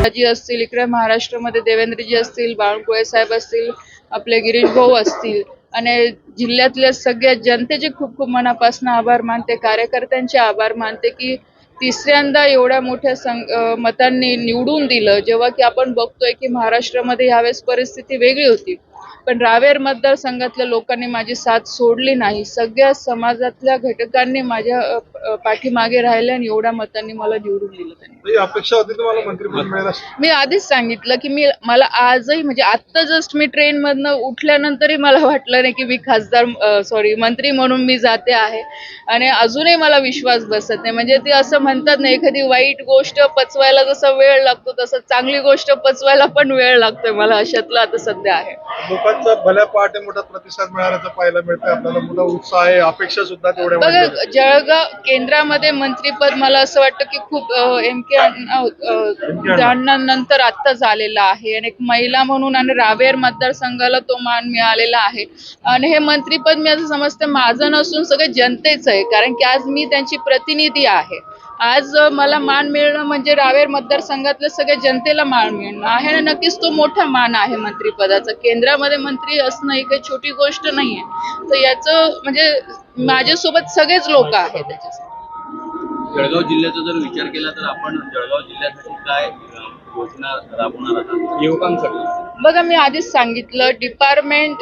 जी असतील, इकडे महाराष्ट्रामध्ये देवेंद्रजी असतील, बावनकुळे साहेब असतील, आपले गिरीश भाऊ असतील आणि जिल्ह्यातल्या सगळ्या जनतेचे खूप खूप मनापासून आभार मानते, कार्यकर्त्यांचे आभार मानते की तिसऱ्यांदा एवढ्या मोठ्या मतांनी निवडून दिलं. जेव्हा की आपण बघतोय की महाराष्ट्रामध्ये यावेळेस परिस्थिती वेगळी होती, पण रावेर मतदारसंघातल्या लोकांनी माझी साथ सोडली नाही. सगळ्या समाजातल्या घटकांनी माझ्या पाठीमागे राहिले आणि एवढ्या मतांनी मला निवडून दिलं. त्यांनी अपेक्षा होती तुम्हाला मंत्रिपद मिळेल? मी आधीच सांगितलं की मला आजही म्हणजे आत्ता जस्ट मी ट्रेन मधनं उठल्यानंतरही मला वाटलं नाही की मी मंत्री म्हणून मी जाते आहे आणि अजूनही मला विश्वास बसत नाही. म्हणजे ते असं म्हणतात ना, एखादी वाईट गोष्ट पचवायला जसा वेळ लागतो तसं चांगली गोष्ट पचवायला पण वेळ लागतोय. मला अशातलं आता सध्या आहे. लोकांचा भल्या पहाटे मोठा प्रतिसाद मिळाल्याचं पाहायला मिळतंय. आपल्याला मोठा उत्साह आहे, अपेक्षा सुद्धा तेवढ्या बघा, जळगाव केंद्रामध्ये मंत्रीपद मला असं वाटतं की खूप MK अण्णांनंतर आत्ता झालेला आहे आणि एक महिला म्हणून आणि रावेर मतदारसंघाला तो मान मिळालेला आहे. आणि हे मंत्रीपद मी असं समजते माझं नसून सगळं जनतेचं आहे, कारण की आज मी त्यांची प्रतिनिधी आहे. आज मला मान मिळणं म्हणजे रावेर मतदारसंघातल्या सगळ्या जनतेला मान मिळणं आहे आणि नक्कीच तो मोठा मान आहे मंत्रिपदाचा. केंद्रामध्ये मंत्री असणं ही काही छोटी गोष्ट नाहीये. तर याचं म्हणजे माझ्यासोबत सगळेच लोक आहेत त्याच्यासाठी. जळगाव जिल्ह्याचा जर विचार केला तर आपण जळगाव जिल्ह्यासाठी काय योजना राबवणार आहात युवकांसाठी? बघा, मी आधीच सांगितलं, डिपार्टमेंट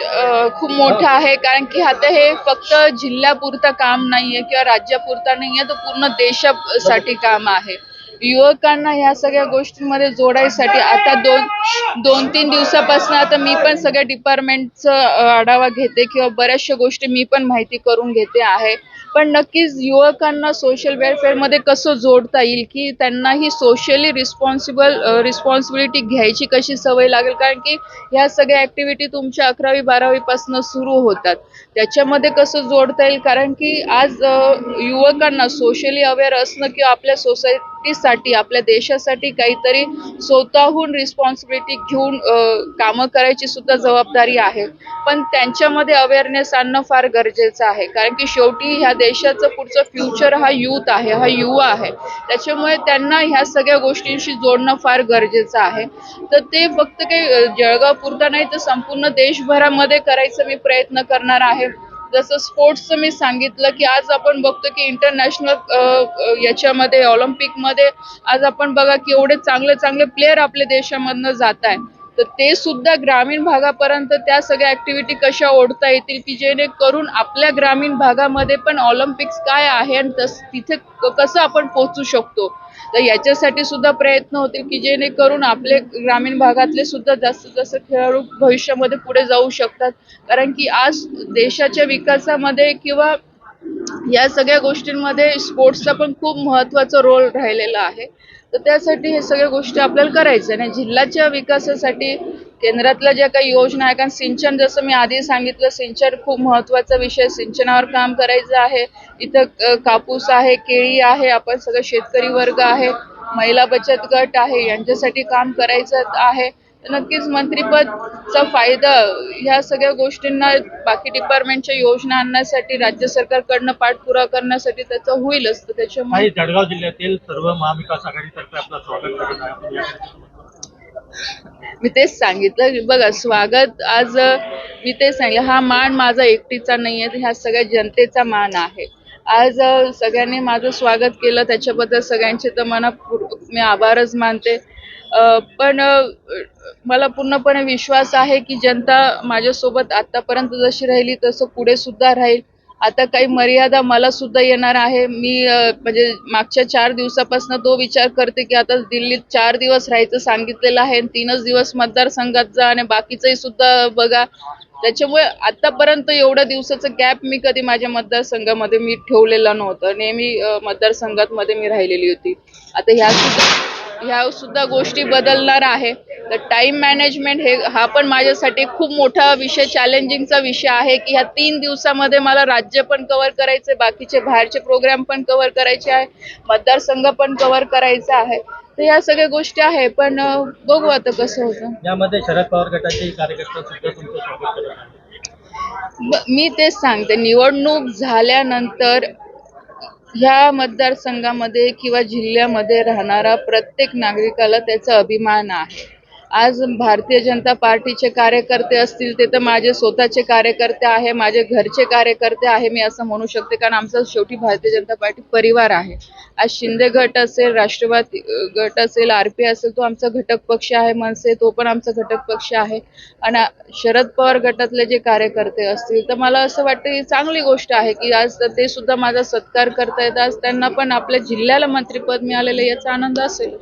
खूप मोठं आहे, कारण की आता हे फक्त जिल्ह्यापुरतं काम नाहीये किंवा राज्यापुरता नाहीये, तर पूर्ण देशासाठी काम आहे. युवकांना ह्या सगळ्या गोष्टींमध्ये जोडायसाठी आता दोन तीन दिवसापासून आता मी पण सगळ्या डिपार्टमेंटचा आढावा घेते किंवा बऱ्याचशा गोष्टी मी पण माहिती करून घेते आहे. पण नक्कीच युवकांना सोशल वेलफेअरमध्ये कसं जोडता येईल, की त्यांना ही सोशली रिस्पॉन्सिबिलिटी घ्यायची कशी सवय लागेल, कारण की ह्या सगळ्या ऍक्टिव्हिटी तुमच्या 11वी-12वी पासून सुरू होतात. त्याच्यामध्ये कसं जोडता येईल, कारण की आज युवकांना सोशली अवेअर असणं किंवा आपल्या सोसायटीसाठी, आपल्या देशासाठी काहीतरी स्वतःहून रिस्पॉन्सिबिलिटी घेऊन कामं करायची सुद्धा जबाबदारी आहे. पण त्यांच्यामध्ये अवेअरनेस आणणं फार गरजेचं आहे, कारण की शेवटी ह्या देशाचं पुढचं फ्युचर हा यूथ आहे, हा युवा आहे. त्याच्यामुळे त्यांना ह्या सगळ्या गोष्टींशी जोडणं फार गरजेचं आहे. तर ते फक्त काही जळगाव पुरता नाही, तर संपूर्ण देशभरामध्ये करायचा मी प्रयत्न करणार आहे. जसं स्पोर्ट्सचं मी सांगितलं की आज आपण बघतो की इंटरनॅशनल याच्यामध्ये ऑलिम्पिकमध्ये आज आपण बघा की एवढे चांगले चांगले प्लेयर आपल्या देशामधनं जात आहे. तर ते सुद्धा ग्रामीण भागापर्यंत त्या सगळ्या ऍक्टिव्हिटी कशा ओढता येतील की जेणेकरून आपल्या ग्रामीण भागामध्ये पण ऑलिम्पिक्स काय आहे आणि तिथे कसं आपण पोहोचू शकतो. तर याच्यासाठी सुद्धा प्रयत्न होतील की जेणेकरून आपले ग्रामीण भागातले सुद्धा जास्तीत जास्त खेळाडू भविष्यामध्ये पुढे जाऊ शकतात. कारण की आज देशाच्या विकासामध्ये किंवा या सगळ्या गोष्टींमध्ये स्पोर्ट्सचा पण खूप महत्त्वाचा रोल राहिलेला आहे. तर त्यासाठी हे सगळ्या गोष्टी आपल्याला करायच्या आणि जिल्ह्याच्या विकासासाठी केंद्रातल्या ज्या काही योजना आहे, कारण सिंचन, जसं मी आधी सांगितलं, सिंचन खूप महत्त्वाचा विषय, सिंचनावर काम करायचं आहे. इथं कापूस आहे, केळी आहे, आपण सगळं शेतकरी वर्ग आहे, महिला बचत गट आहे, यांच्यासाठी काम करायचं आहे. नक्कीच मंत्रिपदचा फायदा ह्या सगळ्या गोष्टींना, बाकी डिपार्टमेंटच्या योजना आणण्यासाठी, राज्य सरकारकडनं पाठपुरावा करण्यासाठी त्याचा होईलच. तर त्याच्यामुळे जळगाव जिल्ह्यातील सर्व महाविकास आघाडीतर्फे आपलं स्वागत करत आहे. मी तेच सांगितलं, बघा, स्वागत आज मी तेच सांगितलं, हा मान माझा एकटीचा नाहीये, ह्या सगळ्या जनतेचा मान आहे. आज सगळ्यांनी माझं स्वागत केलं, त्याच्याबद्दल सगळ्यांचे तर मनापूर्वक मी आभारच मानते. पण मला पूर्णपणे विश्वास आहे की जनता माझ्यासोबत आतापर्यंत जशी राहिली तसं पुढे सुद्धा राहील. आता काही मर्यादा मला सुद्धा येणार आहे. मी म्हणजे मागच्या 4 दिवसापासून तो विचार करते की आता दिल्लीत 4 दिवस राहायचं सांगितलेलं आहे, 3च दिवस मतदारसंघात जा आणि बाकीचंही सुद्धा बघा. त्याच्यामुळे आतापर्यंत एवढ्या दिवसाचं गॅप मी कधी माझ्या मतदारसंघामध्ये मी ठेवलेला नव्हतं. नेहमी मतदारसंघात मध्ये मी राहिलेली होती. आता ह्या सुद्धा गोष्टी बदलणार आहे. तर टाइम मॅनेजमेंट हा पण माझ्यासाठी खूप मोठा विषय, चॅलेंजिंगचा विषय आहे की ह्या 3 दिवसामध्ये मला राज्य पण कव्हर करायचे, बाकीचे बाहेरचे प्रोग्राम पण कव्हर करायचे आहे, मतदारसंघ पण कव्हर करायचा आहे. तर या सगळ्या गोष्टी आहे, पण बघू आता कसं होतं. यामध्ये शरद पवार गटाचे कार्यकर्ते सुद्धा तुमचं स्वागत करत आहेत. मी तेच सांगते, निवडणूक झाल्यानंतर ह्या मतदारसंघामध्ये किंवा जिल्ह्यामध्ये राहणारा प्रत्येक नागरिकाला त्याचा अभिमान आहे. आज भारतीय जनता पार्टीचे कार्यकर्ते असतील ते तर माझे स्वतःचे कार्यकर्ते आहे, माझे घरचे कार्यकर्ते आहे मी असं म्हणू शकते, कारण आमचा शेवटी भारतीय जनता पार्टी परिवार आहे. आज शिंदे गट असेल, राष्ट्रवादी गट असेल, RP असेल, तो आमचा घटक पक्ष आहे, मनसे तो पण आमचा घटक पक्ष आहे. आणि शरद पवार गटातले जे कार्यकर्ते असतील तर मला असं वाटतं ही चांगली गोष्ट आहे की आज ते सुद्धा माझा सत्कार करतायत. आज त्यांना पण आपल्या जिल्ह्याला मंत्रिपद मिळालेलं याचा आनंद असेल.